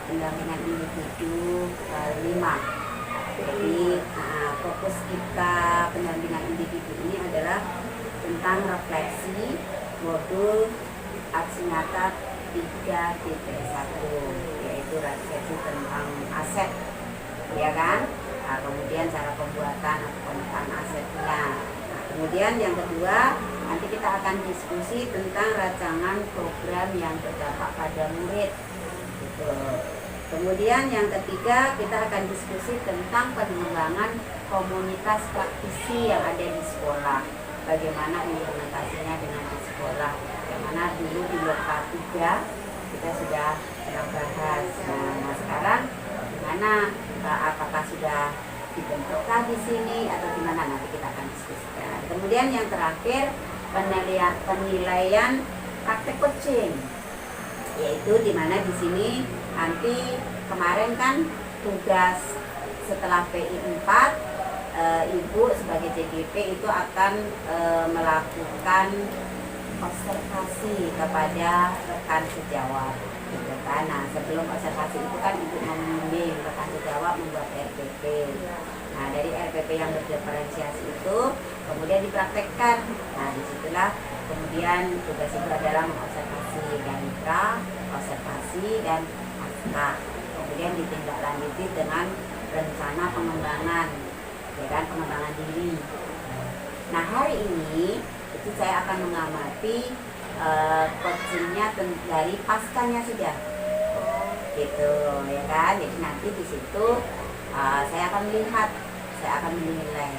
pendampingan individu 5. Jadi fokus kita pendampingan individu ini adalah tentang refleksi modul aksi nyata 3.1, yaitu refleksi tentang aset, ya kan? Nah, kemudian cara pembuatan atau pemetaan asetnya. Nah, kemudian yang kedua, nanti kita akan diskusi tentang rancangan program yang berdampak pada murid. Gitu. Kemudian yang ketiga, kita akan diskusi tentang pengembangan komunitas praktisi yang ada di sekolah. Bagaimana implementasinya dengan di sekolah. Yang mana dulu di blok K3 kita sudah pernah bahas. Nah, sekarang gimana? Apakah sudah dibentukkah di sini atau gimana? Nanti kita akan diskusikan. Kemudian yang terakhir, penilaian praktek coaching, yaitu dimana di sini nanti kemarin kan tugas setelah PI 4 Ibu sebagai CGP itu akan melakukan observasi kepada rekan sejawat, gitu kan. Nah, sebelum observasi itu kan Ibu membimbing rekan sejawat membuat RPP. Nah, dari RPP yang berdiferensiasi itu kemudian dipraktekkan. Nah, disitulah kemudian tugas Ibu adalah mengobservasi dari pra, observasi dan pasca. Kemudian ditindaklanjuti dengan rencana pengembangan, ya kan, pengembangan diri. Nah, hari ini itu saya akan mengamati coachingnya dari paskanya sudah, gitu, ya kan. Jadi nanti di situ saya akan melihat, saya akan menilai,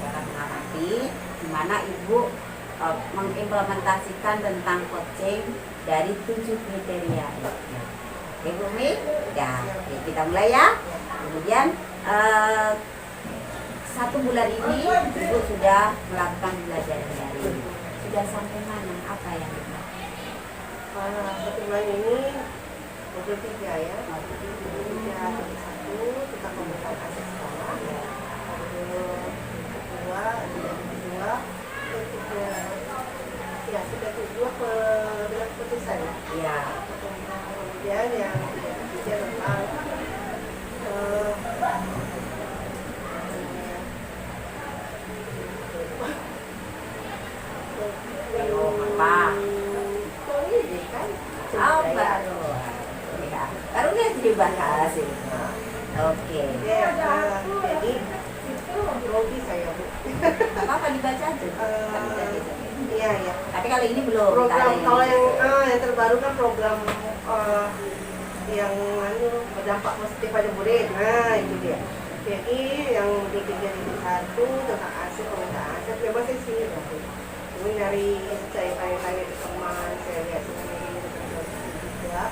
saya akan mengamati di mana Ibu mengimplementasikan tentang coaching dari 7 kriteria. Oke, Bu Mi, ya, kita mulai ya. Kemudian 1 bulan ini Ibu sudah melakukan belajar daring. Sudah sampai mana? Apa yang dilakukan? 1 bulan ini modul 3 ya. Modul 3 kita pembukaan aset sekolah. Modul kedua, ya sudah kedua dengan keputusan ya. Iya. Kemudian yang ketiga tentang baru lihat dibahas itu. Oke. Jadi grogi saya, Bu. Apa dibaca aja? Iya, ya. Tapi kalau ini belum. Program kalau yang terbaru kan program yang berdampak positif pada murid. Nah, itu dia. Jadi yang di 3.1 tentang aset, pemetaan aset, memang saya sini loh. Ini dari saya tanya-tanya ke teman, saya lihat sendiri juga.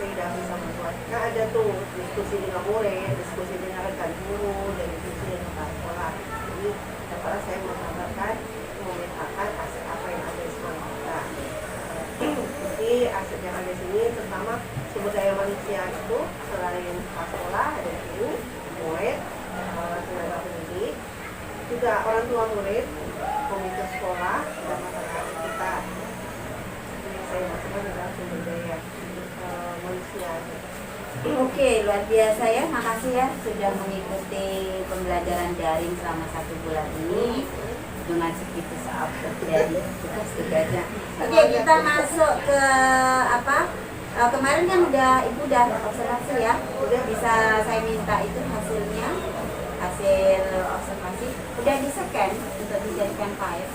Saya sudah bisa membuat. Nah, ada tuh diskusi dengan murid, diskusi dengan rekan guru, dan diskusi dengan kepala sekolah. Jadi, setelah saya menggambarkan, memetakan aset apa yang ada di sekolah kita. Jadi, aset yang ada di sini, terutama sumber daya manusia itu, selain kepala sekolah, ada guru, murid, tenaga pendidik, juga orang tua murid, komite sekolah, dan masyarakat kita. Jadi, saya maksudkan adalah sumber daya manusia. Oke, luar biasa ya. Makasih ya sudah mengikuti pembelajaran daring selama 1 bulan ini dengan segitu dari tugas-tugasnya. Oke, kita masuk ke apa? Kemarin kan Ibu udah observasi ya. Udah bisa saya minta itu hasilnya, hasil observasi. Udah di-scan untuk dijadikan file.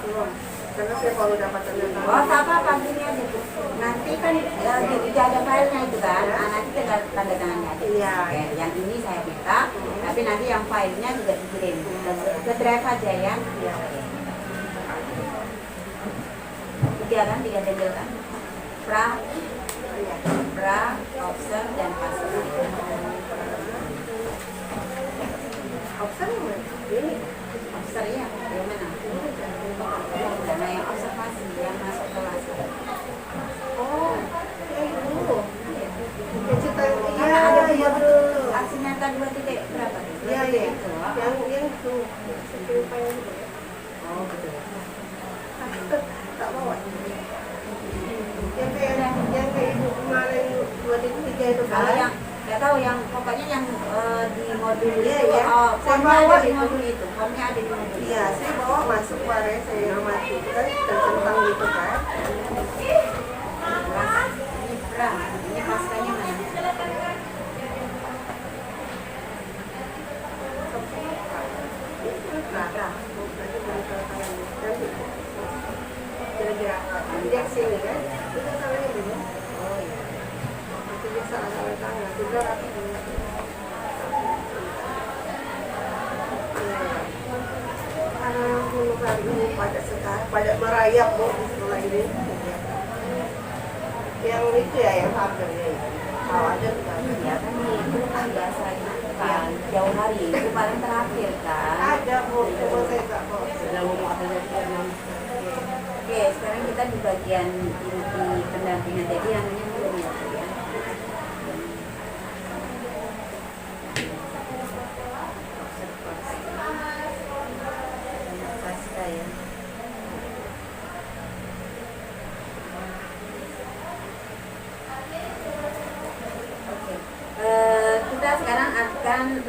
Belum. Karena saya kalau dapat tanda-tanda. Oh, apa gini aja Bu. Nanti kan tidak ada filenya itu kan. Nah, nanti tinggal tanda tangannya aja. Iya. Oke, yang ini saya minta, tapi nanti yang filenya juga dikirim ke drive aja ya. Iya. Tiga kan, 3 label kan. Pra, Iya. observe dan pasca. Observ ini. Observe ya, yang mana? Karena yang observasi yang masuk kelas. Oh, yang dulu. Yang cerita Karena ada betul. aksi nyata 2 titik berapa? Iya, iya. Itu. Yang itu. Sekitar itu. Oh, betul. Tak bawa. Yang kayak ibu kemarin 2.3 itu Kalau kan. yang nggak tahu yang pokoknya yang di modul Iya, itu, ya. oh, Saya formnya bawa ada di itu. modul itu, formnya ada di modul. Iya, saya bawa masuk kemarin, saya amati itu kan tercentang gitu kan. Beras, ini beras, ini pastanya mana? Beras. Kira-kira dia kesini kan? Itu tangannya dulu. Oh iya. Itu biasa ada tangan, sudah rapi dulu. Anak gunung hari ini pada sekarang pada merayap bu di sekolah ini. Yang itu ya yang harganya itu. Kalau ada juga ada. Ya kan itu kan biasanya kan jauh hari itu paling terakhir kan. Ada bu, cuma saya tak bawa. Oke, sekarang kita di bagian inti pendampingan jadi yang ini belum ya Bu, ya. Pasca ya. Oke. Kita sekarang akan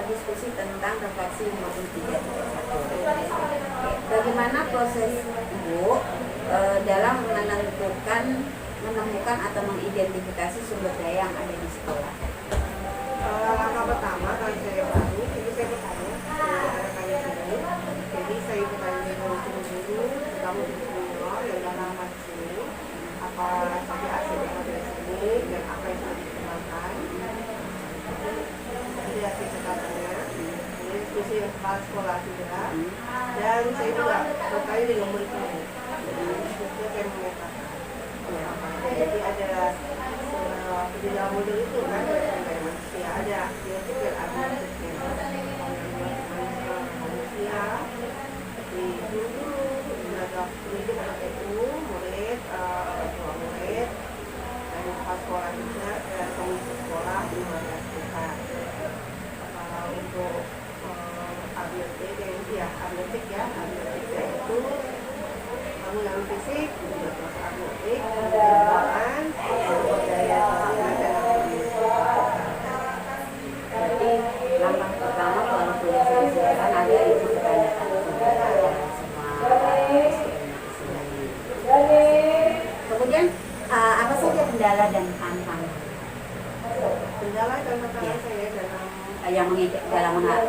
diskusi tentang refleksi modul 3.1. Bagaimana proses Ibu dalam menemukan atau mengidentifikasi sumber daya yang ada di sekolah? Langkah pertama kalau saya baru itu saya bertanya rekan-rekan sini. Jadi saya bertanya dulu kamu di sini yang udah lama di sini apa saja hasil yang ada di sini dan apa yang sudah dikembangkan. Jadi hasil catatannya, ini diskusi dengan kepala sekolah juga. Dan saya juga bertanya dengan murid-murid. Itu saya menyatakan. Jadi ada di dalam modul itu kan ada sumber manusia, ada biotip dan administratif manusia di dulu tenaga pendidik anak itu murid tua murid dan kepala sekolah juga dan komisi sekolah 15 kita. Kalau untuk administratif itu bangunan fisik juga terus administratif kemudian sumber daya Jadi langkah pertama kalau tulis kan ada itu ditanyakan semua kemudian apa saja kendala dan tantangan kendala dan tantangan saya dalam yang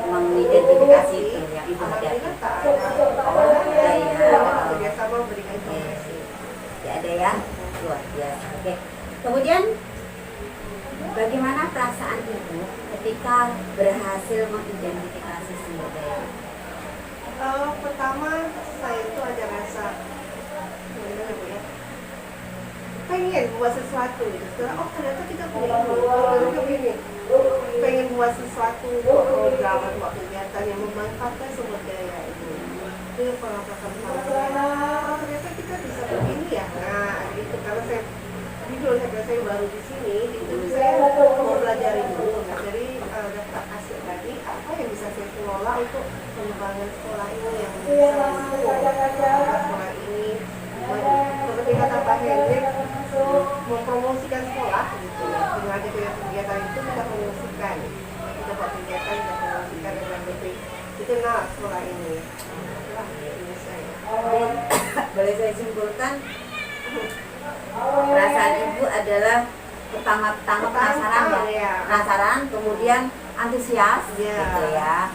mengidentifikasi itu yang Ibu hadapi? alhamdulillah tak ada. Oh, ada ya. Kerjasama memberikan informasi. Ya ada ya, luar biasa. Oke. Kemudian bagaimana perasaan Ibu ketika berhasil mengidentifikasi sumber daya? Pertama saya itu ada rasa gimana Bu ya, pengen buat sesuatu gitu. Setelah ternyata kita punya ini, pengen buat sesuatu program atau buat kegiatan yang memanfaatkan sumber daya itu. Itu yang pengalaman pertama saya. Oh, ternyata kita bisa begini ya. Nah, gitu karena saya jujur saya baru di sini, itu saya mau belajar itu. Nah, dari daftar hasil tadi apa yang bisa saya kelola untuk pengembangan sekolah ini yang bisa sekolah ini. Seperti kata Pak Hendrik, mempromosikan sekolah gitu ya. Dengan ada kegiatan itu kita promosikan, kita buat kegiatan kita promosikan dengan lebih dikenal sekolah ini. Nah, ini saya. Boleh saya simpulkan perasaan Ibu adalah pertama penasaran ya, penasaran, kemudian antusias gitu ya.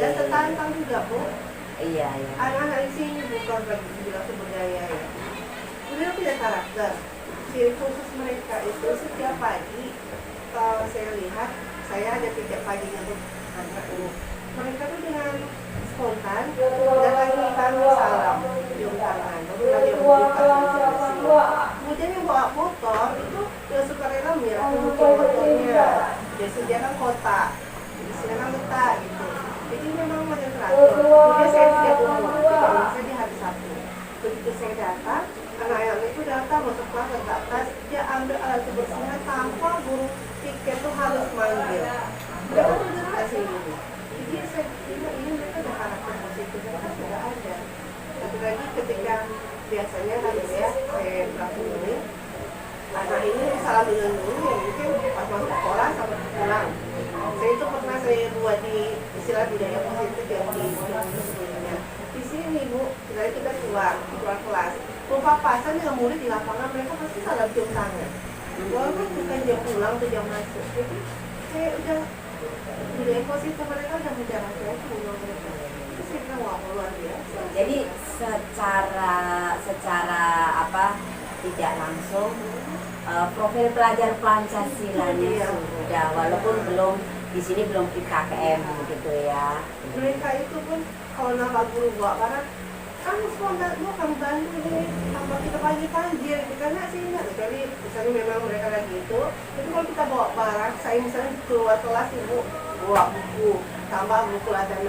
Dan tertantang juga Bu. Iya. Anak-anak di sini bukan lagi bilang sumber daya ya. Beliau punya karakter. Ciri khusus mereka itu setiap pagi kalau saya lihat, saya ada tiap paginya tuh anak-anak. Mereka tuh dengan spontan datangi kami salam, cium tangan, lalu lagi membuka kemudian yang bawa motor itu dia suka rela menyerahkan motornya, dia sediakan kotak, disediakan letak gitu. Jadi memang macam teratur. Kemudian saya tidak umur, tidak bisa di hari Sabtu. Begitu saya datang, anak-anak itu datang masuk kelas ke atas, dia ambil alat kebersihan tanpa guru tiket tuh harus manggil. Mereka tuh kasih ini. Jadi saya kira ini mereka ada karakter positif, mereka sudah ada. Satu lagi ketika biasanya kan ya saya berlaku ini, anak ini salah dengan guru yang mungkin pas masuk sekolah sampai pulang. Saya itu pernah saya buat di istilah budaya positif yang di sebelumnya. Di sini Bu, kita keluar kelas, lupa pasan dengan murid di lapangan, mereka pasti salah cium tangan. Walaupun bukan jam pulang atau jam masuk, jadi saya udah budaya positif mereka udah menjaga saya pulang mereka. Itu saya bilang wah luar biasa. Jadi secara apa tidak langsung profil pelajar Pancasilanya sudah, walaupun belum di sini belum PKKM gitu ya. Mereka itu pun kalau nama guru bawa karena kamu semua kamu bantu ini tambah kita pagi banjir gitu karena sih enggak jadi misalnya memang mereka lagi itu kalau kita bawa barang saya misalnya keluar kelas ibu bawa buku tambah buku latihan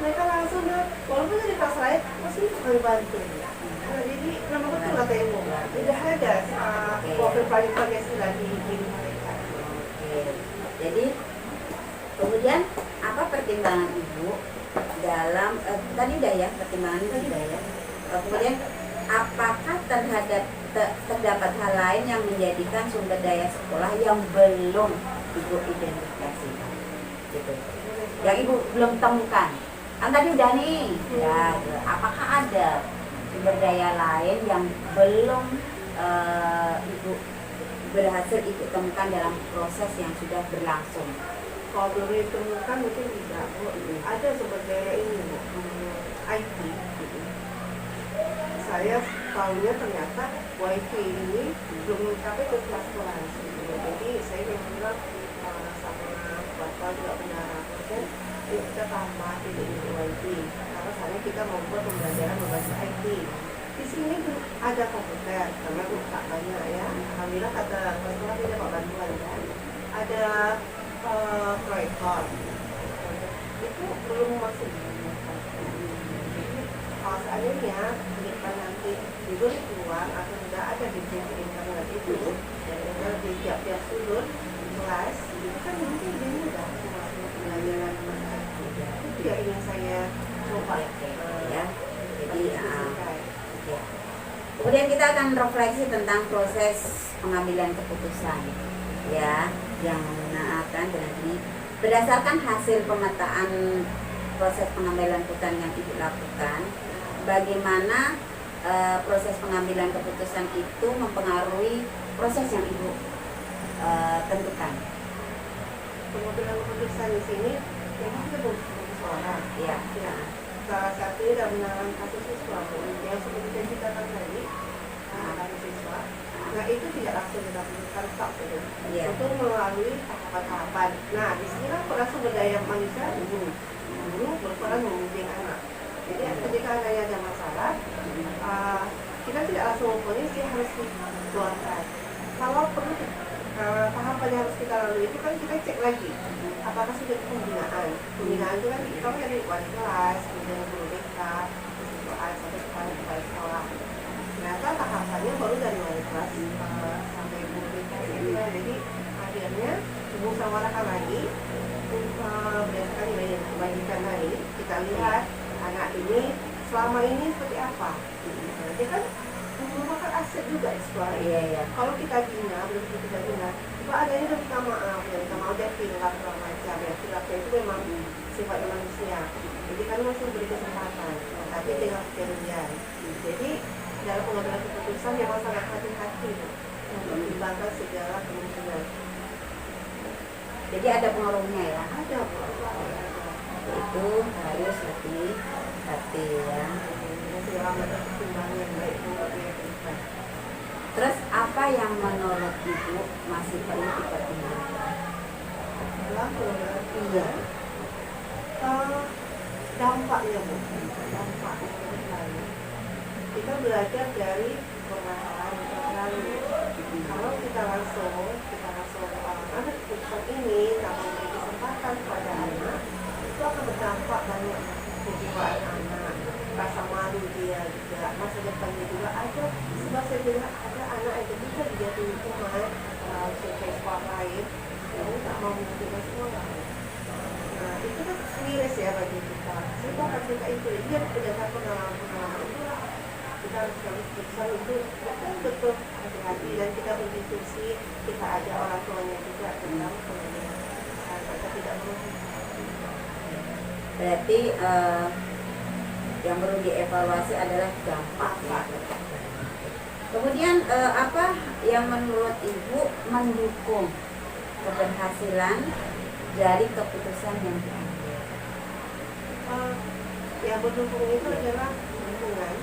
mereka langsung walaupun jadi kelas lain pasti kami bantu. Nah, jadi memang betul kata ibu tidak ada profil Pancasila di diri mereka. Jadi kemudian apa pertimbangan ibu dalam tadi udah ya pertimbangan itu sudah ya. Kemudian apakah terdapat hal lain yang menjadikan sumber daya sekolah yang belum ibu identifikasikan gitu, yang ibu belum temukan? Kan tadi udah nih ya, apakah ada sumber daya lain yang belum ibu berhasil ibu temukan dalam proses yang sudah berlangsung? Kalau belum ditemukan mungkin tidak. Ada sumber daya ini IT. Saya tahunya ternyata WiFi ini belum mencapai ke kelas-kelas. Jadi saya memang sama bapak juga punya rapornya, kita tambah di WiFi. Karena saya kita membuat pembelajaran berbasis IT. Di sini ada komputer, karena tak banyak ya. Alhamdulillah kata sekolah ini dapat bantuan kan. Ada proyektor itu belum masuk. Kalau seandainya jika nanti tidur keluar atau tidak ada di internet itu dan ada di tiap-tiap sudut kelas itu kan mungkin lebih mudah semua pembelajaran itu yang ingin saya coba ya. Jadi kemudian kita akan refleksi tentang proses pengambilan keputusan ya, yang akan berarti berdasarkan hasil pemetaan proses pengambilan keputusan yang ibu lakukan, bagaimana proses pengambilan keputusan itu mempengaruhi proses yang ibu tentukan? Pengambilan keputusan di sini memang kita butuh seorang ya. Salah satunya dalam menangani kasus siswa yang seperti yang kita katakan tadi, kasus siswa. Nah itu tidak langsung kita berikan stop gitu. Itu melalui tahapan-tahapan. Nah di sini kan peran sumber daya manusia guru berperan membimbing anak. Jadi ketika anaknya ada masalah, kita tidak langsung memponis dia harus dikeluarkan. Kalau perlu tahapan yang harus kita lalui itu kan kita cek lagi apakah sudah pembinaan. Pembinaan itu kan kita dari wali kelas, kemudian guru BK, siswaan sampai kepala sekolah. Ternyata tahapannya baru dari wali kelas sampai guru BK. Jadi akhirnya musyawarahkan lagi berdasarkan nilai yang dibagikan tadi, kita lihat anak ini selama ini seperti apa. Dia kan merupakan aset juga sekolah. Kalau kita bina, begitu kita bina, Pak ada ini kita maaf, dia hilaf segala macam ya. Hilafnya itu memang sifatnya manusia. Jadi kan masih beri kesempatan, tapi dengan kejadian. Jadi dalam pengambilan keputusan memang sangat hati-hati untuk mempertimbangkan segala kemungkinan. Jadi ada pengaruhnya ya? Ada pengaruhnya. Itu harus lebih hati ya. Ada pertimbangan yang baik untuk dia. Terus apa yang menurut ibu masih perlu dipertimbangkan? Iya. Dampaknya Bu. Dampaknya kita belajar dari permasalahan yang lalu. Kalau kita langsung ada keputusan ini, kalau memberi kesempatan kepada anak, itu akan berdampak banyak kejiwaan anak, rasa malu dia juga, masa depannya juga ada. Sebab saya bilang ada anak yang ketika dia di lingkungan survei sekolah lain, dia tak mau menerima sekolah. Nah itu kan miris ya bagi kita. Saya akan cerita itu, dia berdasarkan pengalaman itu kita harus berusaha untuk betul hati-hati, dan kita berdiskusi, kita ajak orang tuanya juga tentang pendidikan agar tidak merugikan. Berarti yang perlu dievaluasi adalah dampak ya. Kemudian apa yang menurut Ibu mendukung keberhasilan dari keputusan yang diambil? Yang mendukung itu adalah lingkungan.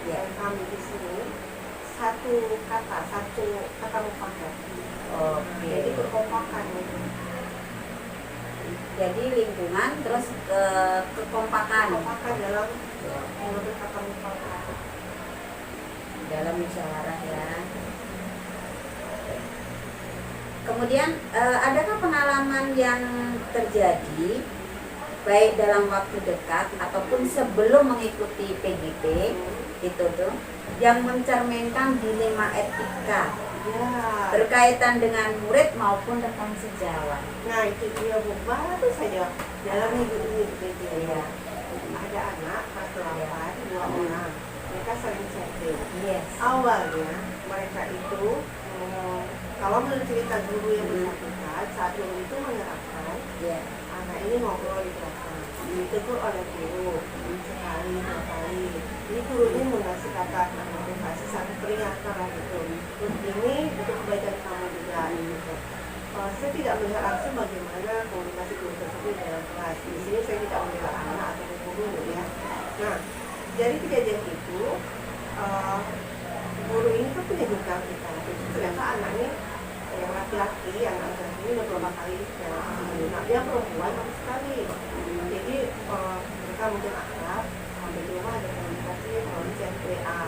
Dan kami di sini satu kata mufakat. Oke. Jadi kekompakan itu. Jadi lingkungan terus kekompakan dalam menurut kata mufakat. Dalam musyawarah ya. Kemudian adakah pengalaman yang terjadi baik dalam waktu dekat ataupun sebelum mengikuti PGP itu tuh yang mencerminkan dilema etika berkaitan dengan murid maupun rekan sejawat? Nah itu dia Bu, baru saja dalam minggu ini Ya. ada anak kelas 8, 2 orang, mereka saling chatting. Yes. Awalnya mereka itu kalau menurut cerita guru yang bersangkutan, saat guru itu menerapkan anak ini ngobrol di belakang, ditegur oleh guru sekali, 2 kali. Jadi guru ini mengasih kata motivasi, satu peringatan lah gitu. Ini untuk kebaikan kamu juga gitu. Saya tidak melihat langsung bagaimana komunikasi guru tersebut dalam kelas. Di sini saya tidak melihat anak atau guru ya. Nah, dari kejadian itu guru ini kan punya jengkal kita. Ternyata anaknya yang laki-laki, yang laki-laki ini udah beberapa kali nah, dia perempuan sama sekali. Jadi mereka mungkin akrab, sampai di rumah ada komunikasi melalui chat WA.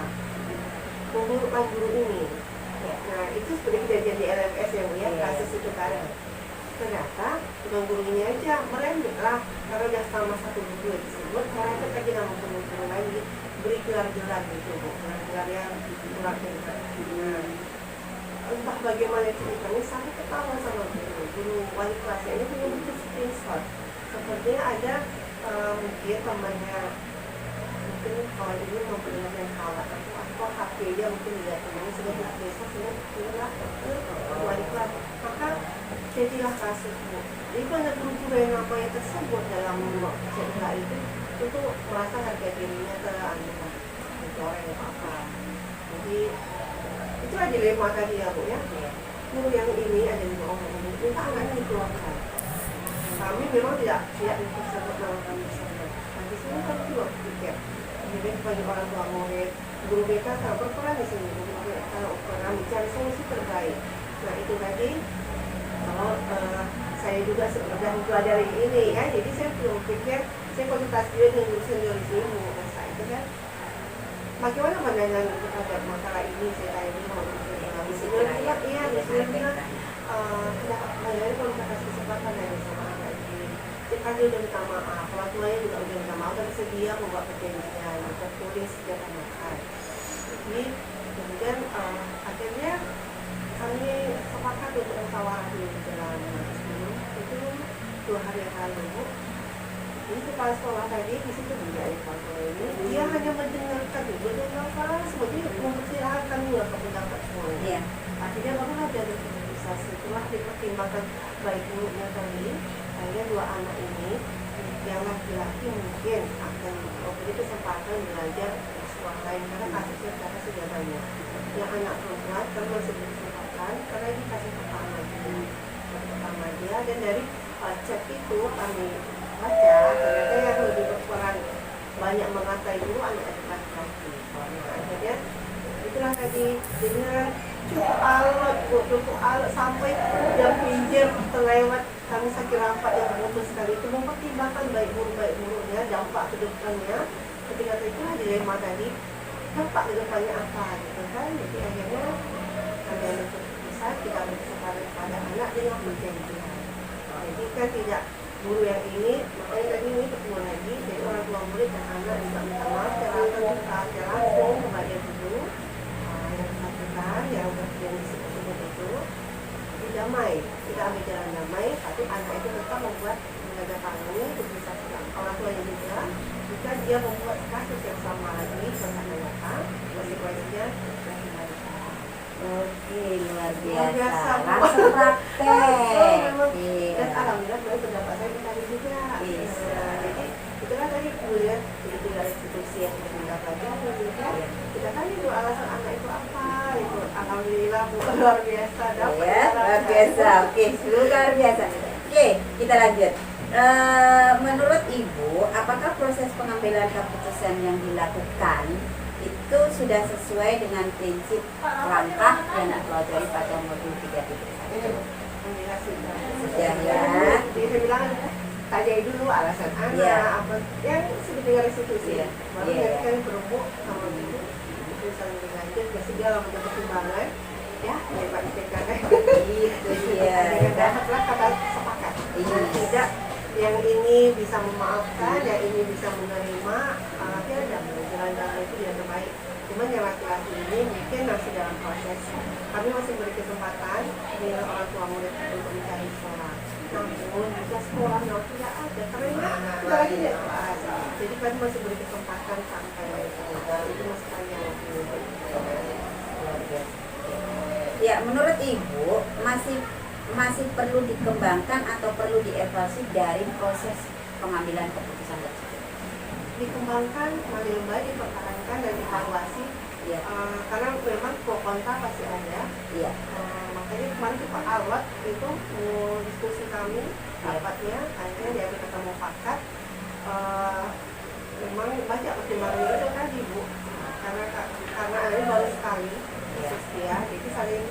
Menurutkan guru ini. Nah itu seperti kejadian di LMS yang ya, kasus itu tadi. Ternyata bukan guru ini aja, merembet lah. Karena udah sama satu guru yang disebut, mereka lagi nama guru lagi beri gelar-gelar gitu, gelar-gelar yang gelar nah, entah bagaimana ceritanya, saya ketawa sama guru wali kelasnya ini punya bentuk screenshot. Sepertinya ada mungkin temannya, mungkin kalau ini memperlihatkan kawan atau HP dia mungkin lihat temannya sudah biasa sudah wali kelas, maka jadilah kasus Bu. Jadi banyak guru-guru yang namanya tersebut dalam cerita itu merasa harga dirinya tercoreng apa. Jadi itulah dilema tadi ya Bu ya. Guru yang ini ada 5 orang, minta anaknya dikeluarkan. Kami memang tidak disebut nama kami tersebut. Nah di sini kan juga pikir, jadi banyak orang tua murid, guru BK sangat berperan di sini. Kalau kami cari solusi terbaik. Nah itu tadi kalau saya juga sudah mempelajari ini ya, jadi saya belum pikir, saya konsultasi juga dengan guru senior di sini mengenai saya itu kan bagaimana pandangan terhadap masalah ini. Saya tanya ini mau di sini lihat iya di sini bilang tidak mengenai kalau kita kasih kesempatan dari sama anak ini kita udah minta maaf, orang tuanya juga udah minta maaf dan bersedia membuat perjanjian tertulis sejak anak. Jadi kemudian akhirnya kami sepakat untuk musyawarah dulu di dalam itu 2 hari yang lalu. Ini kepala sekolah tadi di situ juga ya Pak ini, dia hanya mendengarkan dulu dan apa sebetulnya mempersilahkan juga ke pendapat semuanya. Akhirnya baru ada keputusan setelah dipertimbangkan baik buruknya tadi, akhirnya 2 anak ini yang laki-laki mungkin akan memberi kesempatan belajar di sekolah lain karena kasusnya ternyata sudah banyak. Yang anak perempuan kan masih kesempatan karena ini kasus pertama dia, dan dari chat itu kami baca ternyata yang lebih berperan banyak mengatai dulu anak laki-laki. Nah akhirnya itulah tadi dengan cukup alot sampai jam pinjam terlewat, kami sakit rapat yang memutuskan itu mempertimbangkan baik buruknya dampak ke depannya. Ketika itu dilema tadi dampak ke depannya apa gitu kan. Jadi akhirnya ada yang bisa kita bersepakat pada anak dengan perjanjian. Jadi kan tidak guru yang ini, makanya tadi ini ketemu lagi, jadi orang tua murid dan anak juga minta maaf secara terbuka, secara langsung kepada guru yang bersangkutan yang berjanji seperti itu damai, kita ambil jalan damai, tapi anak itu tetap membuat menjaga tangannya, itu bisa orang tuanya juga itu ketika dia membuat kasus yang sama lagi ternyata konsekuensinya lagi balik. Oke, luar Luar biasa, biasa. Bu. Langsung praktek. Memang. Iya. Dan alhamdulillah dari pendapat saya dicari juga. Bisa. Jadi itu kan tadi Bu ya, jadi tinggal institusi yang sudah pelajari ya. Iya. Kita tanya itu alasan anak itu apa, itu alhamdulillah Bu luar biasa dapat. Ya, luar biasa. Oke, luar biasa. Oke, kita lanjut. Menurut Ibu, apakah proses pengambilan keputusan yang dilakukan itu sudah sesuai dengan prinsip langkah yang dipelajari pada modul 3.1? Alhamdulillah sudah. Sudah ya. Jadi saya bilang tanya dulu alasan anak Iya. apa yang sudah dengar institusi. Iya. Baru Iya. nanti kan berembuk sama ibu itu saling dilanjut ya segala macam pertimbangan ya Pak IPK Itu dia. dapatlah kata sepakat. Iya. Tidak yang ini bisa memaafkan, yang ini bisa menerima, ya ada jalan-jalan itu yang terbaik. Cuman yang laki-laki ini mungkin masih dalam proses. Kami masih beri kesempatan dengan orang tua murid untuk mencari sekolah. Namun jika sekolah yang tidak ada, karena kita lagi tidak kelas. Jadi kami masih beri kesempatan sampai itu masih panjang waktu. Ya, menurut Ibu masih perlu dikembangkan atau perlu dievaluasi dari proses pengambilan keputusan tersebut? Dikembangkan, lebih dipertahankan dan dievaluasi. Iya. Karena memang pro kontra pasti ada. Iya. Makanya kemarin di Pak Alwat itu diskusi kami rapatnya akhirnya diambil ketemu pakat. Memang banyak pertimbangan itu kan Ibu karena ini baru sekali ya, jadi saling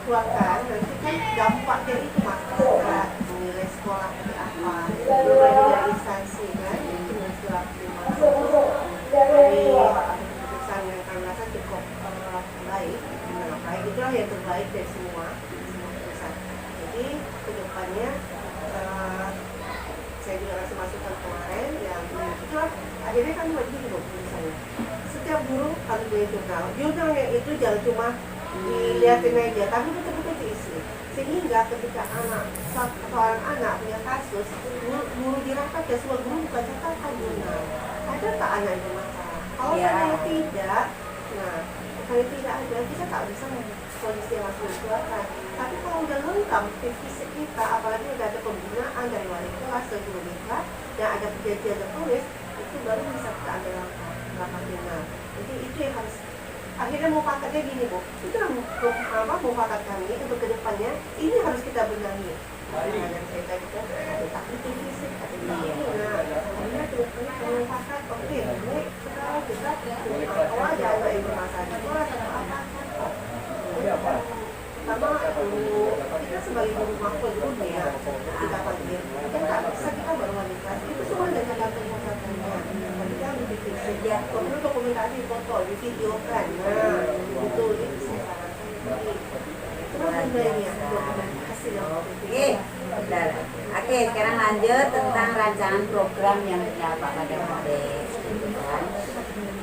keluarkan nanti kan dampaknya itu masyarakat menilai sekolah seperti apa, mulai dari instansi kan dengan surat terima dari keputusan yang kami rasa cukup baik, itulah yang terbaik dari semua keputusan. Jadi kedepannya saya juga kasih masukan kemarin yang itulah akhirnya kan begini loh misalnya setiap guru harus punya jurnalnya itu jangan cuma dilihatin aja tapi betul-betul diisi sehingga ketika seorang anak punya kasus guru dirangkap ya semua guru bukan catatan jurnal ada tak anak yang bermasalah kalau saya tidak kalau tidak ada kita tak bisa kondisi yang masih dikeluarkan tapi kalau udah lengkap fisik kita apalagi udah ada pembinaan dari wali kelas ke guru BK yang ada perjanjian tertulis itu baru bisa kita ambil langkah final. Jadi itu yang harus akhirnya mufakatnya gini Bu itu mufakat kami untuk kedepannya ini harus kita benahi dan saya tadi kan ada taktik fisik ada ini akhirnya kedepannya mufakat oke ini sekarang kita kalau ada anak yang bermasalah di sekolah atau apa pertama kita sebagai guru makhluk guru ya kita panggil kan tak bisa kita baru wanita itu semua ada catatan catatannya kita lebih ya perlu dokumentasi foto di video kan itu saya sarankan terus sebenarnya dokumentasi Oke, sekarang lanjut tentang rancangan program yang berdampak pada murid.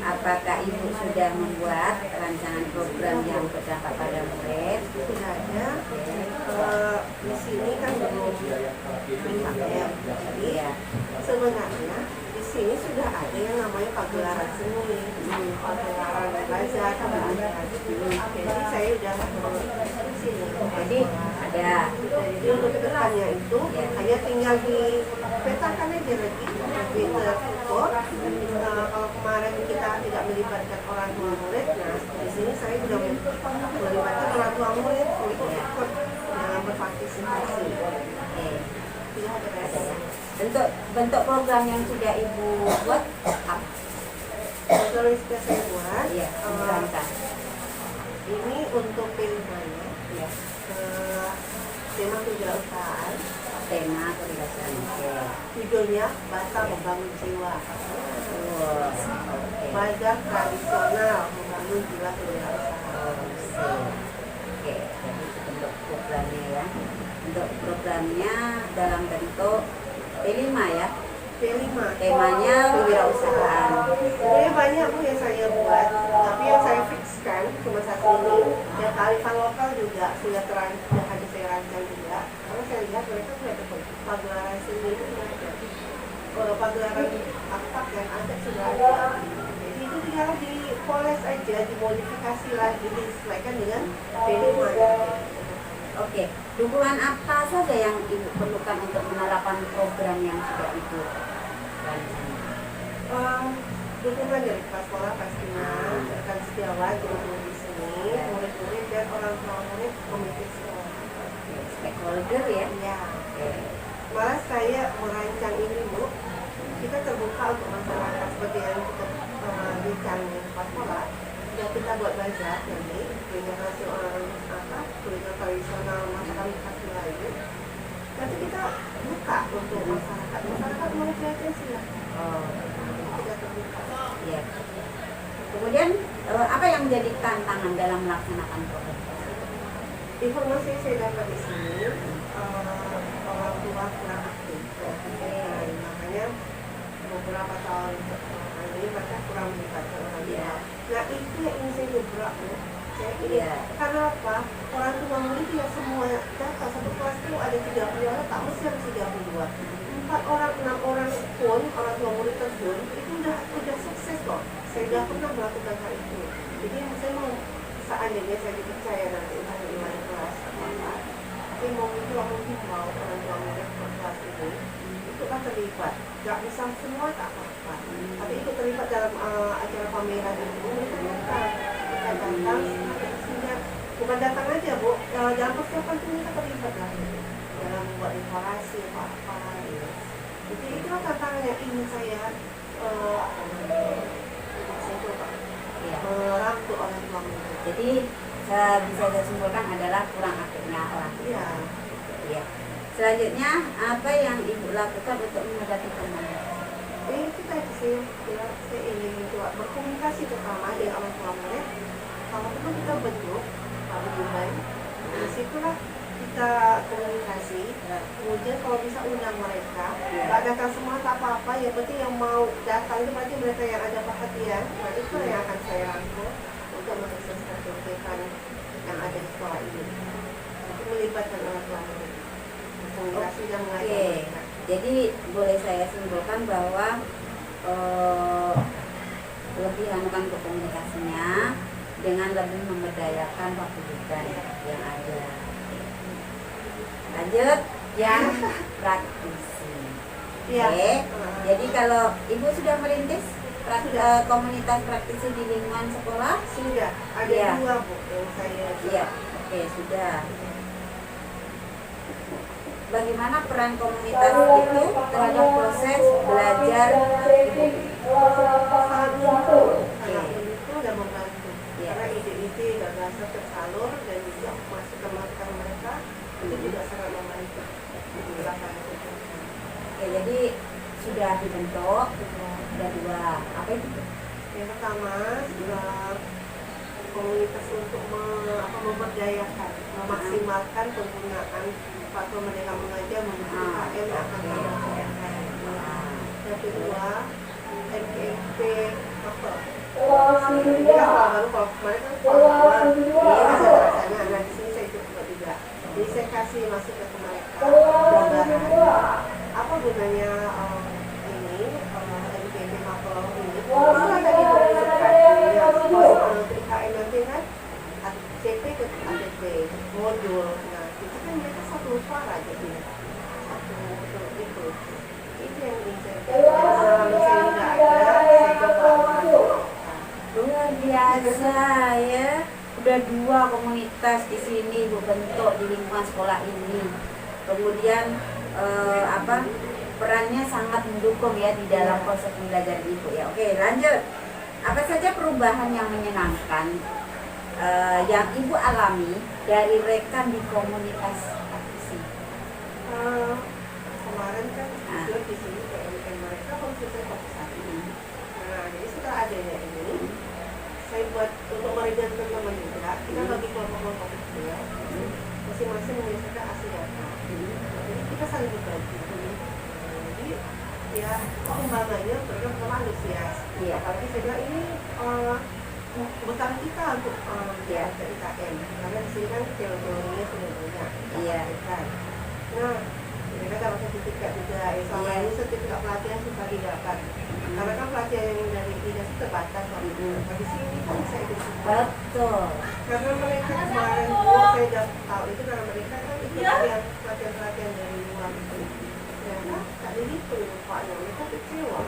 Apakah Ibu sudah membuat rancangan program yang berdampak pada murid? sudah ada di sini kan belum pakai jadi sebenarnya di sini sudah ada yang namanya pagelaran seni pagelaran belajar jadi saya sudah di sini Jadi ada. jadi untuk kedepannya itu hanya tinggal dipetakan aja lagi di tertutup kalau kemarin kita tidak melibatkan orang tua murid nah di sini saya sudah melibatkan orang tua murid untuk ikut dalam berpartisipasi tidak ada biasanya Bentuk program yang sudah Ibu buat apa? program yang sudah saya buat Iya, dirancang. ini untuk pilihannya Ya, tema kewirausahaan tema kebiasaan. Oke. judulnya Bata Membangun Jiwa Oke. Bazar tradisional membangun jiwa kewirausahaan. Oke, jadi itu bentuk programnya ya. Untuk programnya dalam bentuk P5 ya. P5 Temanya kewirausahaan. sebenarnya banyak Bu yang saya buat tapi yang saya fixkan cuma satu ini yang kearifan lokal juga sudah ada saya rancang juga karena saya lihat mereka sudah ada pagelaran seni itu sudah ada pagelaran akta dan adat sudah ada. Jadi itu tinggal dipoles aja, dimodifikasi lagi, disesuaikan dengan tema. Oke, dukungan apa saja yang Ibu perlukan untuk menerapkan program yang sudah Ibu rancang? Dukungan dari kepala sekolah pastinya, rekan sejawat guru di sini, murid-murid dan orang tua murid, komite sekolah. Stakeholder ya? Ya. Oke. Malah saya merancang ini Bu, kita terbuka untuk masyarakat seperti yang kita bincang di kepala sekolah. Sudah kita buat bazar nanti dengan hasil kuliner tradisional masyarakat khas Melayu. Nanti kita buka untuk masyarakat mau kreatif silahkan. Kita terbuka. Ya. Kemudian apa yang menjadi tantangan dalam melaksanakan program? Informasi yang saya dapat di sini orang tua kurang aktif. Makanya beberapa tahun ini mereka kurang melibatkan orang tua. Nah itu yang ingin saya gebrak Bu. Saya ingin karena apa? Orang tua murid ya semua data satu kelas itu ada 30 orang, tak mesti harus 32. 4 orang, 6 orang pun orang tua murid tersebut itu udah sukses kok. Saya sudah pernah melakukan hal itu. Jadi saya mau seandainya saya dipercaya nanti entah di mana kelas apa, saya mau menghimbau orang tua murid kelas ini ikutlah terlibat. Gak bisa semua tak apa-apa, tapi ikut terlibat dalam acara pameran itu. Kita datang sehingga bukan datang aja Bu, dalam persiapan itu kita terlibat lah dalam membuat dekorasi apa-apa. Jadi itulah tantangan yang ingin saya coba merangkul orang tua murid. Jadi bisa saya simpulkan adalah kurang aktifnya orang tua. Iya. Ya. Selanjutnya apa yang Ibu lakukan untuk menghadapi komunikasi? Itu tadi saya ingin coba berkomunikasi pertama dengan orang tua murid. Kalau perlu kita bentuk hubungan, di situlah kita komunikasi. Kemudian kalau bisa undang mereka, nggak datang semua tak apa-apa. Yang penting yang mau datang itu berarti mereka yang ada perhatian. Nah itu yang akan saya rangkul untuk mensukseskan kegiatan yang ada di sekolah ini. Untuk melibatkan orang tua murid, komunikasi dan mengajar mereka. Jadi boleh saya simpulkan bahwa lebih anukan ke komunikasinya dengan lebih memberdayakan fakultas yang ada. Lanjut yang praktisi. Oke. Jadi kalau Ibu sudah merintis komunitas praktisi di lingkungan sekolah? Sudah. Ada 2 Bu yang saya. Iya. Oke, sudah. Bagaimana peran komunitas itu terhadap proses belajar Ibu? Sangat mendukung dan membantu. Karena ide-ide gagasan tersalur dan juga masukan mereka itu juga sangat membantu. Oke, jadi sudah dibentuk, ada 2. Apa itu? Yang pertama, komunitas untuk memberdayakan, memaksimalkan penggunaan platform Merdeka Mengajar menuju UKM yang akan dilaksanakan. Yang kedua, MPMP apa? Ini kan baru kalau kemarin kan sekolah ini masih rasanya. Nah di sini saya coba juga. Jadi saya kasih masukan ke mereka gambaran apa gunanya ini MPMP mapel ini. Setelah tadi ditunjukkan IKM nanti kan CP ke ATP modul. Nah itu kan mereka satu suara jadi satu itu yang ingin selama saya tidak ada saya coba luar biasa ya. Udah 2 komunitas di sini Ibu bentuk di lingkungan sekolah ini. Kemudian perannya sangat mendukung ya di dalam proses pembelajaran Ibu ya. Oke, lanjut. Apa saja perubahan yang menyenangkan yang Ibu alami dari rekan di komunitas praktisi? Kemarin kan di sini PMN mereka khususnya fokus satu. Nah, jadi setelah adanya ini, saya buat untuk meringankan teman juga, kita bagi kelompok-kelompok kecil, masing-masing menyelesaikan hasil data. Jadi kita saling berbagi. Jadi ya perkembangannya mereka pertama antusias. Apalagi saya bilang ini bekal kita untuk IKM, karena di sini kan teorinya sudah banyak. Nah, mereka dapat sertifikat juga. Selama ini sertifikat juga pelatihan suka didapat. Karena kan pelatihan yang dari dinas itu terbatas waktu itu. Nah, di sini kan bisa ikut semua. Betul. Karena mereka kemarin tuh saya udah tahu itu karena mereka kan ikut yang pelatihan dari luar itu. Ternyata tadi itu Paknya mereka kecewa.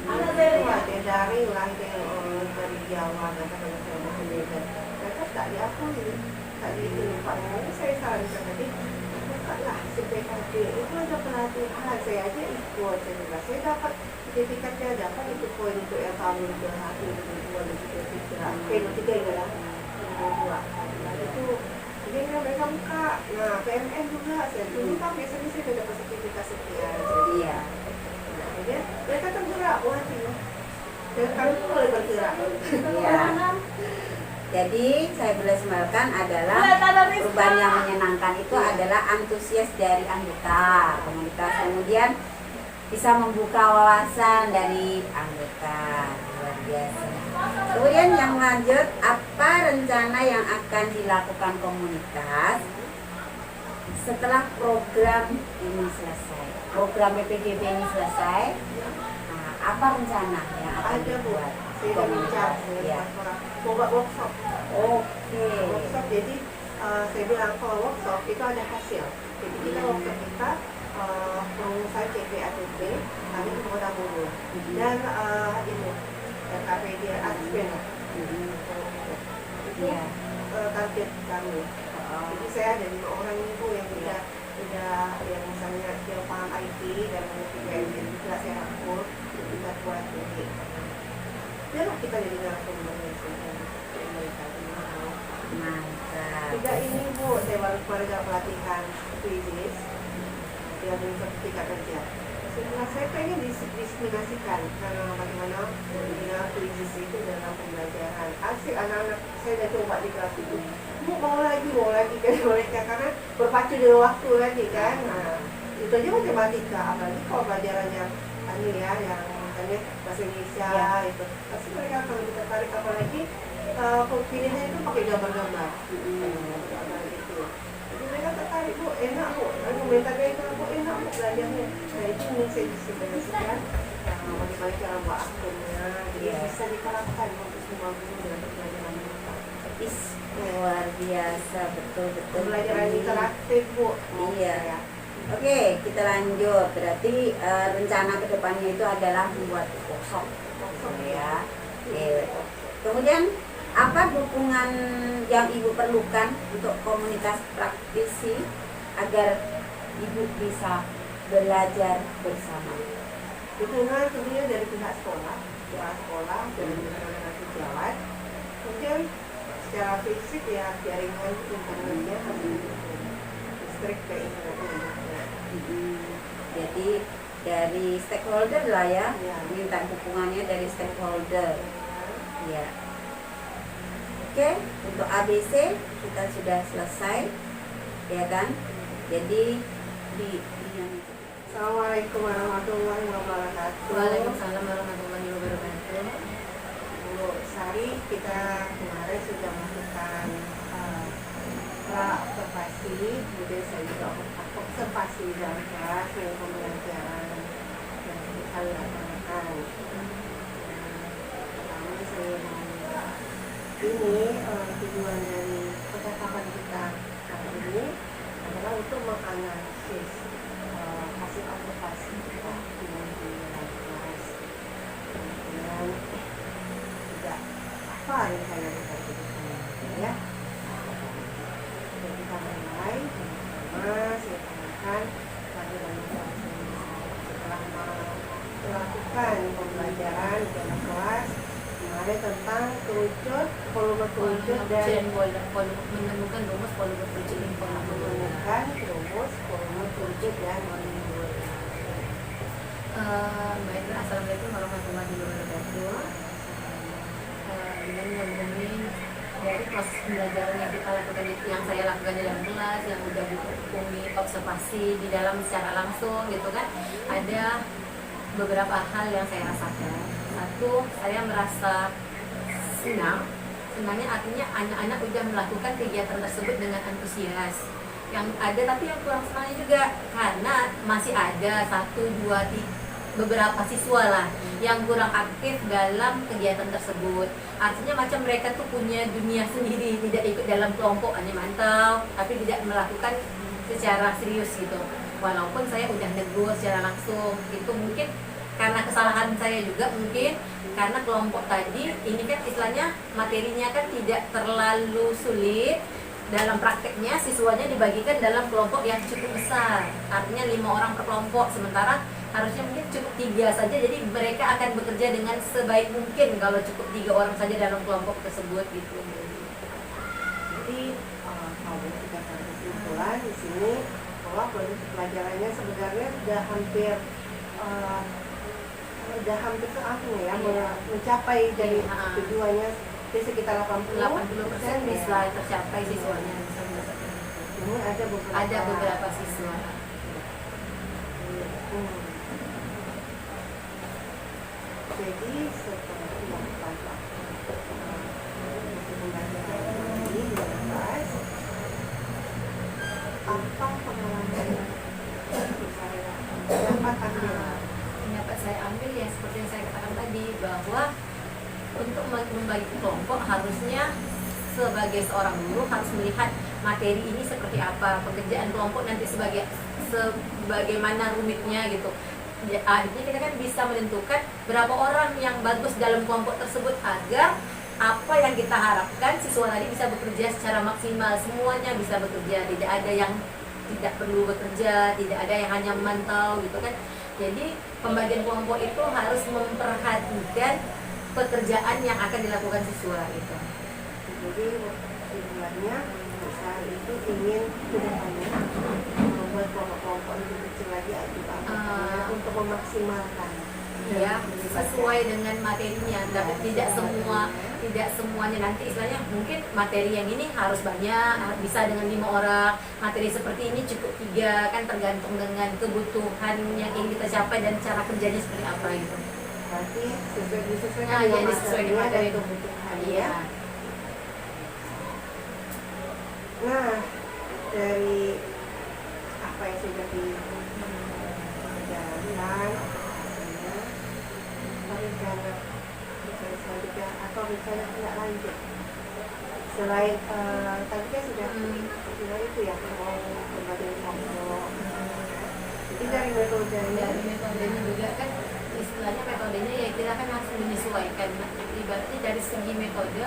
Kecewa dia daring lah dia dari Jawa dan segala macam Medan. Mereka tak diakui, tak Paknya. Saya sarankan tadi bukalah CPKB itu ada pelatihan. Saya aja ikut, saya dapat sertifikatnya, dapat itu poin untuk yang tahun 2021, 2022, 2023 ini lah. Nah, itu jadi mereka buka. Nah, PMN juga saya dulu kan biasanya saya sudah dapat sertifikat sekian. Iya. Nah, akhirnya mereka tergerak hatinya. Dan kami pun boleh bergerak. Iya. Jadi saya boleh semalkan adalah perubahan yang menyenangkan itu adalah antusias dari anggota komunitas, kemudian bisa membuka wawasan dari anggota, luar biasa. Kemudian yang lanjut, apa rencana yang akan dilakukan komunitas setelah program ini selesai, program BPGB ini selesai? Nah, apa rencana yang akan Ada Bu, dibuat saya udah bincang dengan Ya. orang mau buat workshop. Oke. Workshop jadi saya bilang kalau workshop itu ada hasil. Jadi kita workshop kita pengusaha CPATP kami ke Kota Bogor dan ini KPD Admin itu Iya. target kami. Oh. Jadi saya ada 5 orang itu yang udah yang misalnya dia paham IT dan mengerti PMN juga saya rangkul kita buat ini. Biarlah kita jadi narasumber mereka. Mantap. Tidak ini Bu, saya baru keluarga pelatihan krisis yang sertifikat kerja. Setelah saya pengen diseminasikan karena bagaimana dunia krisis itu dalam pembelajaran. Asik anak-anak saya dah coba di kelas itu. Bu mau lagi kan mereka karena berpacu dengan waktu lagi kan. Nah, itu aja matematika, apalagi kalau pelajaran yang ya yang misalnya bahasa Indonesia itu. Pasti mereka kalau kita tarik apalagi pilihannya itu pakai gambar-gambar. Gitu. Jadi mereka tertarik Bu, enak Bu, argumentasinya itu Bu, enak Bu belajarnya. Nah itu yang saya diseminasikan bagaimana cara buat akunnya, jadi bisa diterapkan untuk semua guru dengan pembelajaran mereka. Luar biasa, betul. Pembelajaran interaktif Bu. Iya. Oke, kita lanjut. Berarti rencana kedepannya itu adalah membuat workshop, ya. Oke. Kemudian apa dukungan yang Ibu perlukan untuk komunitas praktisi agar Ibu bisa belajar bersama? Dukungan tentunya dari pihak sekolah dari anak-anak sejawat. Kemudian secara fisik ya jaringan internetnya harus listrik ke internetnya. Jadi dari stakeholder lah ya, minta dukungannya dari stakeholder. Ya. Oke, untuk ABC kita sudah selesai, ya kan? Jadi di yang itu. Assalamualaikum warahmatullahi wabarakatuh. Waalaikumsalam warahmatullahi wabarakatuh. Bu Sari, kita kemarin sudah melakukan observasi, kemudian saya juga observasi dalam kelas yang pembelajaran yang kita lakukan. Pertama saya ini tujuan dari percakapan kita kali ini adalah untuk menganalisis hasil observasi kita di kelas. Kemudian juga apa yang saya lakukan ya. Jadi kita mulai pertama saya tanyakan bagaimana setelah melakukan pembelajaran di dalam kelas kemarin tentang kerucut, volume kerucut dan menemukan rumus volume kerucut menemukan rumus volume kerucut dan baiklah, assalamualaikum warahmatullahi wabarakatuh. Dengan ngomongin dari proses pembelajaran yang kita lakukan, yang saya lakukan di dalam kelas, yang udah Umi observasi di dalam secara langsung gitu kan, ada beberapa hal yang saya rasakan. Satu, saya merasa senangnya artinya anak-anak udah melakukan kegiatan tersebut dengan antusias. Yang ada tapi yang kurang senangnya juga karena masih ada 1, 2, beberapa siswa lah yang kurang aktif dalam kegiatan tersebut. Artinya macam mereka tuh punya dunia sendiri, tidak ikut dalam kelompok, hanya mantau, tapi tidak melakukan secara serius gitu. Walaupun saya udah negur secara langsung, itu mungkin karena kesalahan saya juga, mungkin karena kelompok tadi ini kan istilahnya materinya kan tidak terlalu sulit. Dalam prakteknya siswanya dibagikan dalam kelompok yang cukup besar, artinya 5 orang per kelompok, sementara harusnya mungkin cukup 3 saja, jadi mereka akan bekerja dengan sebaik mungkin kalau cukup 3 orang saja dalam kelompok tersebut gitu. Jadi kalau kita tarik kesimpulan di sini bahwa proses pelajarannya sebenarnya sudah hampir ke apa ya, mencapai dari tujuannya di sekitar 80% bisa tercapai siswanya. Ini Ada beberapa siswa. Jadi setelah melakukan pembelajaran ini dibahas, apa pengalaman saya dapat ambil? Dapat saya ambil ya seperti yang saya katakan tadi, bahwa untuk membagi kelompok harusnya sebagai seorang guru harus melihat materi ini seperti apa, pekerjaan kelompok nanti sebagaimana rumitnya gitu. Akhirnya kita kan bisa menentukan berapa orang yang bagus dalam kelompok tersebut, agar apa yang kita harapkan siswa tadi bisa bekerja secara maksimal, semuanya bisa bekerja, tidak ada yang tidak perlu bekerja, tidak ada yang hanya memantau gitu kan. Jadi pembagian kelompok itu harus memperhatikan pekerjaan yang akan dilakukan siswa itu. Jadi tujuannya besar itu ingin kedepannya membuat kelompok-kelompok lebih kecil lagi untuk memaksimalkan ya sesuai dengan materinya, tapi tidak semuanya nanti istilahnya mungkin materi yang ini harus banyak, bisa dengan 5 orang, materi seperti ini cukup 3, kan tergantung dengan kebutuhan yang ingin kita capai dan cara kerjanya seperti apa gitu. Berarti disesuaikan dengan materinya materi dan kebutuhannya. Iya. Nah, dari apa yang sudah dipelajari, rencana selanjutnya atau rencana tidak lanjut selain tadi kan sudah itu ya, mau berbagai kelompok. Jadi dari metodenya juga kan istilahnya metodenya ya kita kan harus menyesuaikan. Ibaratnya dari segi metode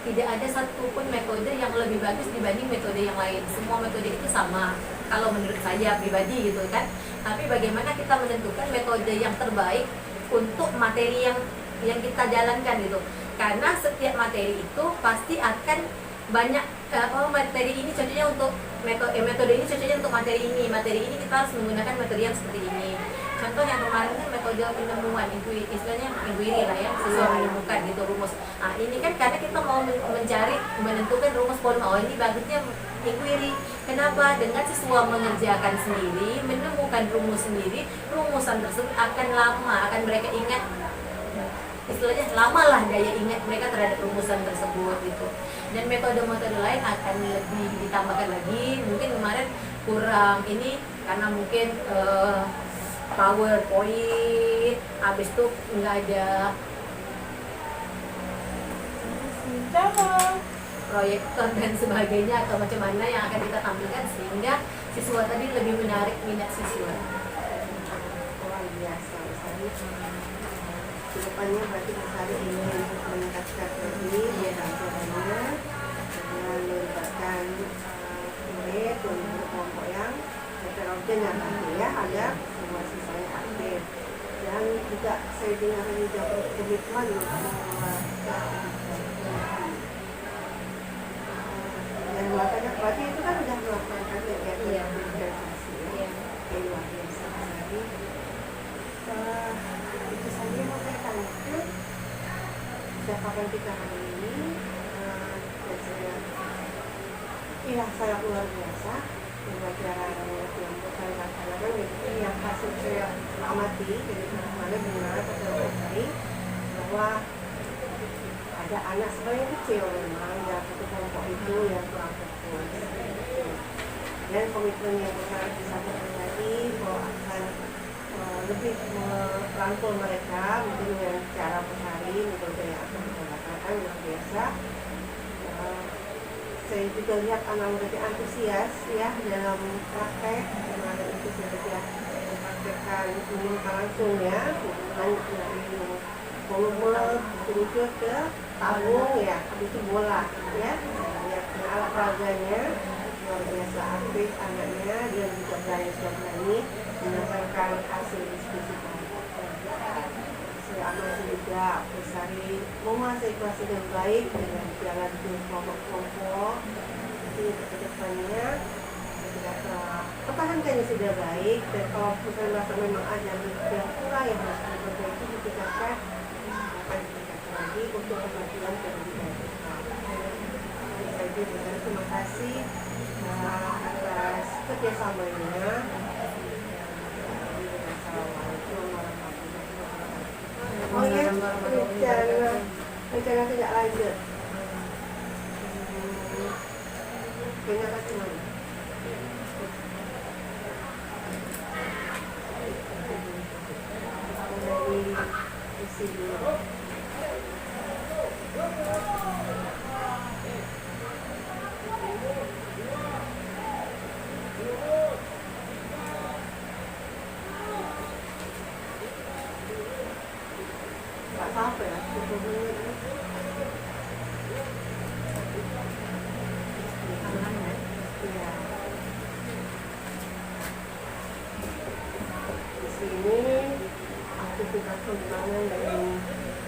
tidak ada satupun metode yang lebih bagus dibanding metode yang lain. Semua metode itu sama kalau menurut saya pribadi gitu kan. Tapi bagaimana kita menentukan metode yang terbaik untuk materi yang kita jalankan gitu. Karena setiap materi itu pasti akan banyak materi ini cocoknya untuk metode ini cocoknya untuk materi ini kita harus menggunakan metode yang seperti ini. Contoh yang kemarin kan metode penemuan istilahnya inquiry lah ya, sesuai menemukan gitu rumus. Nah ini kan karena kita mau menentukan rumus polymer, ini bagusnya inquiry. Kenapa? Dengan siswa mengerjakan sendiri, menemukan rumus sendiri, rumusan tersebut akan lama, akan mereka ingat, istilahnya lama lah daya ingat mereka terhadap rumusan tersebut gitu. Dan metode-metode lain akan lebih ditambahkan lagi. Mungkin kemarin kurang ini karena mungkin PowerPoint, habis itu nggak ada proyektor dan sebagainya atau macam mana yang akan kita tampilkan sehingga siswa tadi lebih menarik minat siswa. luar biasa misalnya kedepannya berarti misalnya ingin meningkatkan lagi pelajarannya dengan melibatkan murid dan kelompok yang heterogen yang tadi ya, agar semua siswanya aktif. Dan juga saya dengar juga komitmen dan makanya berarti itu kan sudah melakukan kegiatan organisasi ya. Luar biasa sekali. Itu saja mau saya tanyakan. Kapan kita hari ini dan saya sangat luar biasa pembelajaran yang saya laksanakan ini yang hasil saya amati dari kemarin benar pada hari bahwa ada anak sebenarnya kecil memang yang satu kelompok itu yang kurang fokus dan komitmen yang besar disampaikan tadi bahwa akan lebih merangkul mereka mungkin dengan cara per metode yang akan kita lakukan luar biasa. Saya juga lihat anak muda antusias ya dalam praktek, dan ada antusias ya mempraktekkan menggunakan langsung ya, bukan dari volume terucut ke tabung ya, habis itu bola ya. Lihat alat peraganya luar biasa aktif anaknya, dia juga berani menyampaikan hasil diskusi saya amati juga Bestari menguasai kelas dengan baik dengan jalan ke kelompok-kelompok. Jadi ke depannya tidak pertahankannya sudah baik, dan kalau misalnya merasa memang ada yang kurang yang harus diperbaiki ditingkatkan, akan ditingkatkan lagi untuk kemajuan pendidikan kita. Jadi terima kasih atas kerjasamanya. Oh ya, rencana tidak lanjut. Terima kasih mana? Dari isi dulu. Nggak apa-apa ya, 10 menit. Iya. Di sini aktivitas pengembangan dari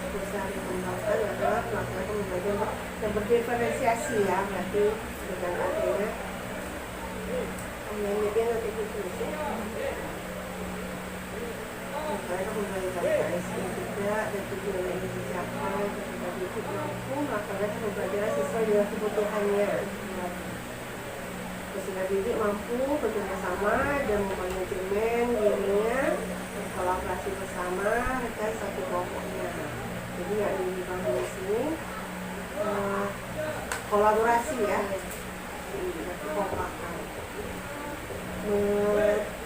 perusahaan yang mengembangkan adalah melakukan pembelajaran yang berdiferensiasi ya, berarti dengan adanya yang media nanti khusus ya. Mereka memberikan KSI juga dan tujuan yang dicapai ketika diikut mampu melaksanakan pembelajaran sesuai dengan kebutuhannya. Peserta didik mampu bekerja sama dan memanajemen dirinya, berkolaborasi bersama rekan satu kelompoknya. Jadi yang dibangun di sini kolaborasi ya, kekompakan.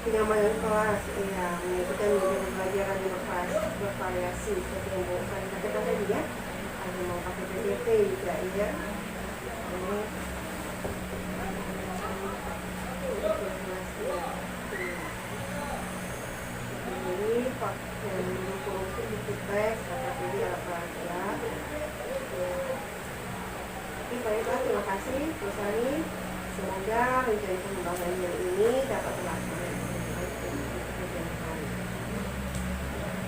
Kenyamanan kelas, ya, menyebutkan media pembelajaran yang bervariasi seperti yang bukan katakan tadi ya, ada mau pakai PPT juga ya. Ini yang menguruskan buku teks, kata pilih alat pelajar. Oke, baiklah, terima kasih Bu Sari. Semoga rencana pengembangan yang ini dapat terlaksana.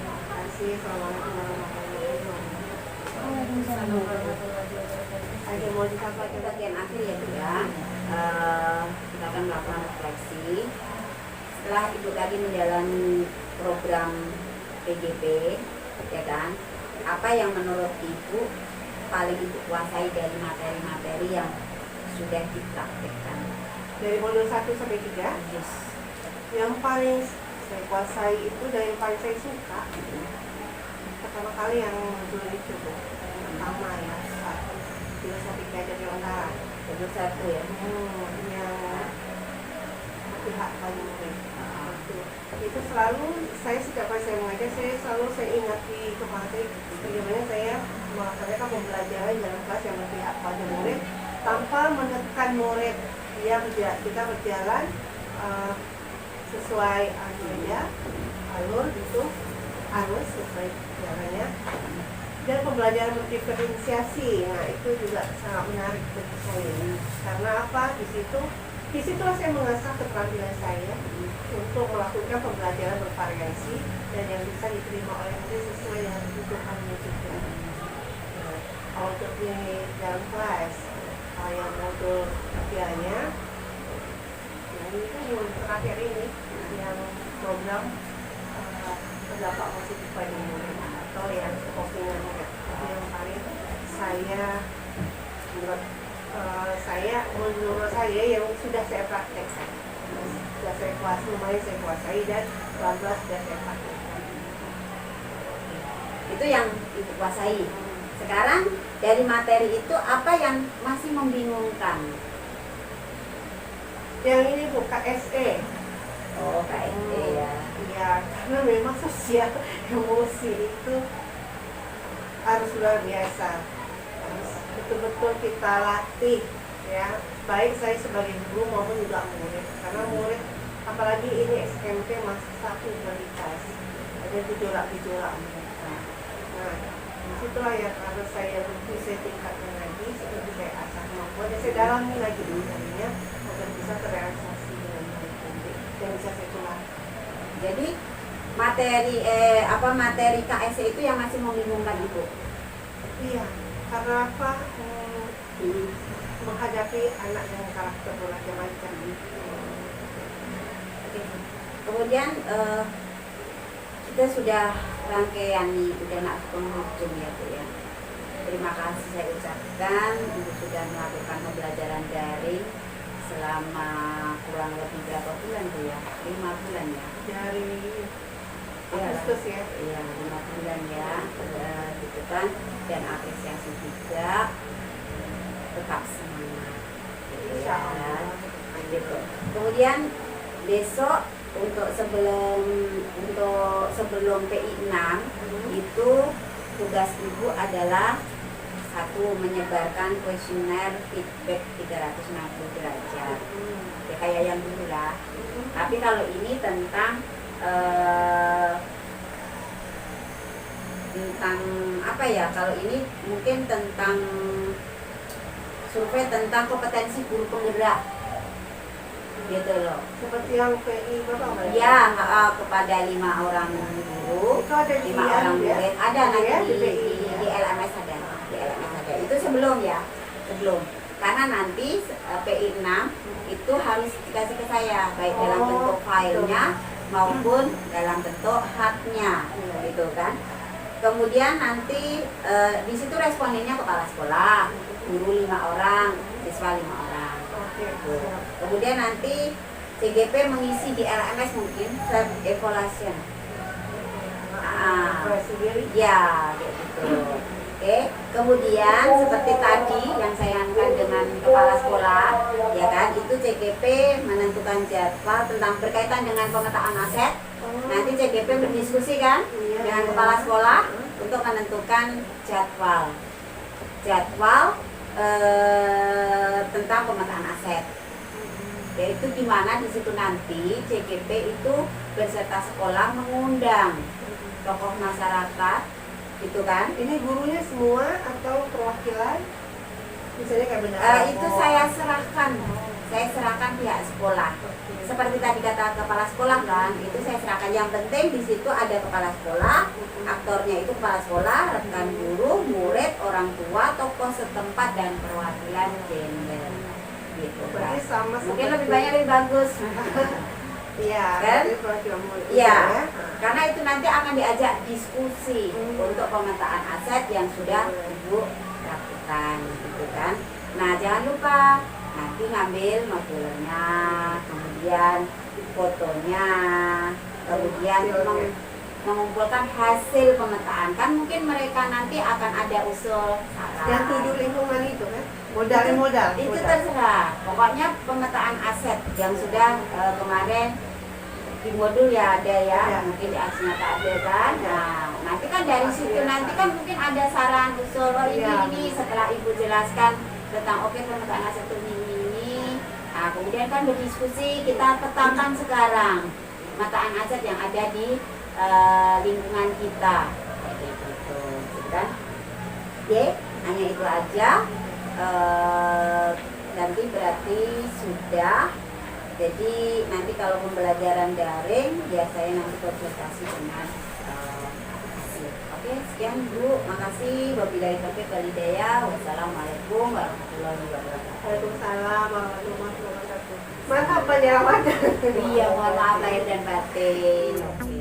Terima kasih. Assalamualaikum warahmatullahi wabarakatuh. Ada mau disampaikan Bagian akhir ya Bu ya, kita akan melakukan refleksi. Setelah Ibu tadi menjalani program PGP, ya kan, apa yang menurut Ibu paling Ibu kuasai dari materi-materi yang sudah dipraktekkan? dari modul 1 sampai 3, Yes. yang paling saya kuasai itu dari yang paling saya suka. Pertama kali yang modul itu Bu, yang pertama ya, filosofi belajar Nusantara. Nomor 1 ya. Yang pihak paling murid. Itu selalu saya setiap kali saya mengajar, saya ingat di kepala saya bagaimana saya melaksanakan pembelajaran dalam kelas yang berpihak pada murid tanpa menekan murid. Kita berjalan sesuai alur itu arus sesuai jalannya, dan pembelajaran berdiferensiasi. Nah itu juga sangat menarik bagi saya karena apa, disitulah saya mengasah keterampilan saya untuk melakukan pembelajaran bervariasi dan yang bisa diterima oleh murid sesuai dengan kebutuhannya juga. Nah, kalau untuk di dalam kelas, yang modul 3-nya, nah ini kan yang terakhir ini yang program berdampak positif pada murid atau yang kepingan murid. Itu yang paling menurut saya yang sudah saya praktekkan, sudah saya kuasai, lumayan saya kuasai, dan pelan-pelan sudah saya praktekkan. Itu yang Ibu kuasai. Sekarang dari materi itu apa yang masih membingungkan? Yang ini Bu, KSE. Oh, KSD ya. Iya, karena memang sosial emosi itu harus luar biasa, harus betul-betul kita latih ya, baik saya sebagai guru maupun juga murid, karena murid apalagi ini SMP masa pubertas, ada gejolak-gejolak mereka. Nah, disitulah yang harus saya bisa tingkatkan lagi, seperti saya asah kemampuan, dan saya dalami lagi ilmunya agar bisa terrealisasi dengan baik dan bisa saya tularkan. Jadi materi KSE itu yang masih membingungkan Ibu. Iya, karena apa? Menghadapi anak dengan karakter bermacam-macam. Oke. Kemudian kita sudah rangkaian nih, udah nak penghujung ya Bu ya. Terima kasih saya ucapkan Ibu sudah melakukan pembelajaran daring selama kurang lebih berapa bulan Bu ya? 5 bulan ya? Dari Agustus ya. Iya, 5 bulan ya, gitu kan. Dan apresiasi juga, tetap semangat. Insya Allah. Gitu. Kemudian besok untuk sebelum PI 6 itu tugas Ibu adalah satu, menyebarkan kuesioner feedback 360 derajat ya, kayak yang dulu lah. Tapi kalau ini tentang apa ya, kalau ini mungkin tentang survei tentang kompetensi guru penggerak gitu loh. Seperti yang PI Bapak Ya, kepada 5 orang guru, itu ada 5 orang murid, ada nanti ya, di LMS ada, di LMS ada. Itu sebelum ya, sebelum. Karena nanti PI 6 itu harus dikasih ke saya, baik dalam bentuk filenya maupun dalam bentuk hardnya, gitu kan. Kemudian nanti di situ respondennya kepala sekolah, guru 5 orang, siswa 5 orang. Gitu. Kemudian nanti CGP mengisi di LMS mungkin self evaluation. Ya, kayak gitu. Oke. Kemudian seperti tadi yang saya angkat dengan kepala sekolah, ya kan, itu CGP menentukan jadwal tentang berkaitan dengan pemetaan aset. Nanti CGP berdiskusi kan dengan kepala sekolah untuk menentukan jadwal tentang pemetaan aset. Yaitu di mana di situ nanti CGP itu beserta sekolah mengundang tokoh masyarakat, gitu kan? Ini gurunya semua atau perwakilan? Misalnya kayak benar. Itu saya serahkan pihak sekolah. Seperti tadi kata kepala sekolah kan, itu saya serahkan. Yang penting di situ ada kepala sekolah, aktornya itu kepala sekolah, rekan guru, murid, orang tua, tokoh setempat dan perwakilan gender. Gitu. Berarti sama Mungkin lebih banyak lebih bagus. Iya, Kan? berarti perwakilan murid. Iya, karena itu nanti akan diajak diskusi untuk pemetaan aset yang sudah Ibu lakukan, gitu kan. Nah, jangan lupa nanti ngambil modulnya, kemudian fotonya, kemudian mengumpulkan hasil pemetaan. Kan mungkin mereka nanti akan ada usul saran. Yang tujuh lingkungan itu kan? Modal. Itu terserah. Pokoknya pemetaan aset yang sudah kemarin di modul ya ada ya, mungkin di aksi nyata ada kan. Nah, nanti kan dari situ nanti kan mungkin ada saran usul, oh ini setelah Ibu jelaskan tentang pemetaan aset ini. Nah, kemudian kan berdiskusi, kita tetapkan sekarang pemetaan aset yang ada di lingkungan kita. Gitu kan. Oke, hanya itu aja. Nanti berarti sudah. Jadi nanti kalau pembelajaran daring ya saya nanti konsultasi dengan hasil. Oke, sekian Bu, makasih. Wabillahi taufiq wal hidayah. Wassalamualaikum warahmatullahi wabarakatuh. Waalaikumsalam warahmatullahi wabarakatuh. Mantap ya, Ramadan. Iya, mohon maaf lahir dan batin. Oke.